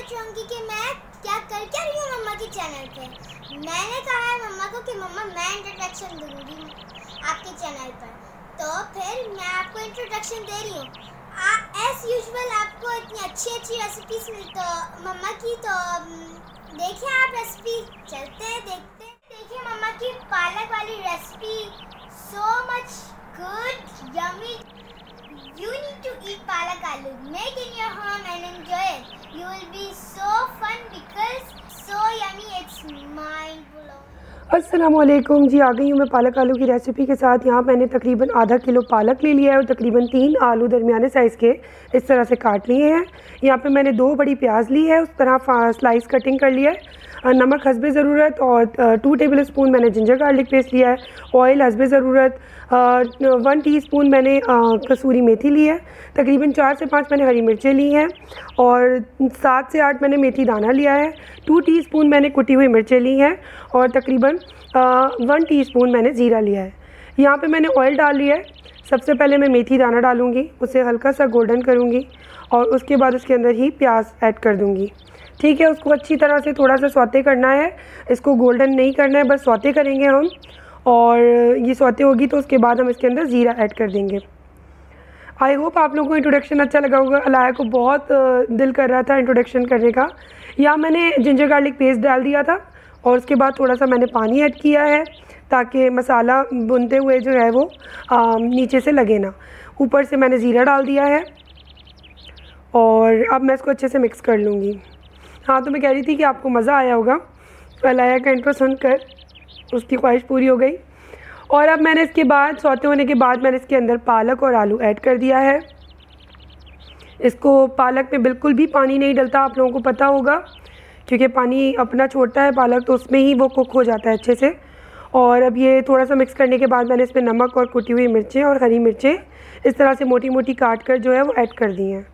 सोच रहे होंगे कि मैं क्या कर क्या रही हूँ मम्मा के चैनल पे। मैंने कहा है मम्मा को कि मम्मा मैं इंट्रोडक्शन दूंगी आपके चैनल पर, तो फिर मैं आपको इंट्रोडक्शन दे रही हूँ। एज यूजुअल आपको इतनी अच्छी रेसिपीज मिलती मम्मा की, तो देखिए आप रेसिपी चलते हैं देखते हैं। देखिए मम्मा की पालक वाली recipe, so much good, yummy. You need to eat palak aloo. Make in your home and enjoy it. You will be so fun because so yummy. It's mind blowing. अस्सलाम वालेकुम जी, आ गई हूँ मैं पालक आलू की रेसिपी के साथ। यहाँ मैंने तकरीबन आधा किलो पालक ले लिया है और तकरीबन 3 आलू दरमियाने साइज़ के इस तरह से काट लिए हैं। यहाँ पे मैंने 2 बड़ी प्याज ली है, उस तरह स्लाइस कटिंग कर लिया है। नमक हस्बे ज़रूरत और 2 टेबल स्पून मैंने जिंजर गार्लिक पेस्ट लिया है। ऑयल हस्बे ज़रूरत 1 टीस्पून मैंने कसूरी मेथी ली है। तकरीबन 4 से 5 मैंने हरी मिर्चें ली हैं और 7 से 8 मैंने मेथी दाना लिया है। 2 टीस्पून मैंने कुटी हुई मिर्चें ली हैं और तकरीबन 1 टीस्पून मैंने ज़ीरा लिया है। यहाँ पे मैंने ऑयल डाल लिया है। सबसे पहले मैं मेथी दाना डालूँगी, उसे हल्का सा गोल्डन करूँगी और उसके बाद उसके अंदर ही प्याज ऐड कर दूँगी। ठीक है, उसको अच्छी तरह से थोड़ा सा सौते करना है, इसको गोल्डन नहीं करना है, बस सौते करेंगे हम। और ये सौते होगी तो उसके बाद हम इसके अंदर ज़ीरा ऐड कर देंगे। आई होप आप लोगों को इंट्रोडक्शन अच्छा लगा होगा। अलाया को बहुत दिल कर रहा था इंट्रोडक्शन करने का। यहाँ मैंने जिंजर गार्लिक पेस्ट डाल दिया था और उसके बाद थोड़ा सा मैंने पानी ऐड किया है ताकि मसाला भुनते हुए जो है वो नीचे से लगे ना। ऊपर से मैंने ज़ीरा डाल दिया है और अब मैं इसको अच्छे से मिक्स कर लूँगी। हाँ, तो मैं कह रही थी कि आपको मज़ा आया होगा। अलाया का इंट्रो सुनकर उसकी ख्वाहिश पूरी हो गई। और अब मैंने इसके बाद सौते होने के बाद मैंने इसके अंदर पालक और आलू ऐड कर दिया है। इसको पालक में बिल्कुल भी पानी नहीं डलता, आप लोगों को पता होगा, क्योंकि पानी अपना छोड़ता है पालक, तो उसमें ही वो कुक हो जाता है अच्छे से। और अब ये थोड़ा सा मिक्स करने के बाद मैंने इसमें नमक और कुटी हुई मिर्चें और हरी मिर्चें इस तरह से मोटी मोटी काट कर जो है वो ऐड कर दी हैं।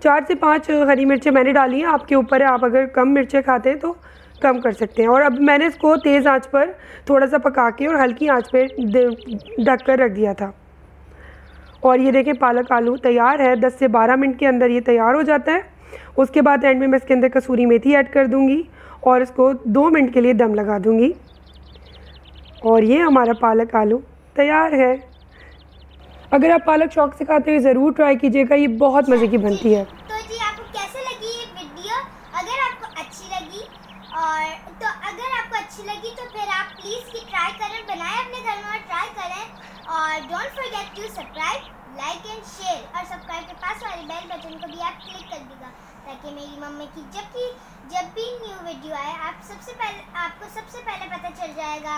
4 से 5 हरी मिर्चें मैंने डाली हैं, आपके ऊपर है, आप अगर कम मिर्चें खाते हैं तो कम कर सकते हैं। और अब मैंने इसको तेज़ आंच पर थोड़ा सा पका के और हल्की आंच पे ढक कर रख दिया था। और ये देखें पालक आलू तैयार है। 10 से 12 मिनट के अंदर ये तैयार हो जाता है। उसके बाद एंड में मैं इसके अंदर कसूरी मेथी ऐड कर दूँगी और इसको 2 मिनट के लिए दम लगा दूँगी और ये हमारा पालक आलू तैयार है। अगर आप पालक शौक से खाते हैं ज़रूर ट्राई कीजिएगा, ये बहुत मज़े की बनती है। तो जी आपको कैसे लगी ये वीडियो? अगर आपको अच्छी लगी तो फिर आप प्लीज़ की ट्राई करें, बनाएं अपने घर में और ट्राई करें। और don't forget to subscribe, like and share, और सब्सक्राइब के पास वाले बेल बटन को भी आप क्लिक कर दीजिएगा ताकि मेरी मम्मी की जब भी न्यू वीडियो आए आपको सबसे पहले पता चल जाएगा।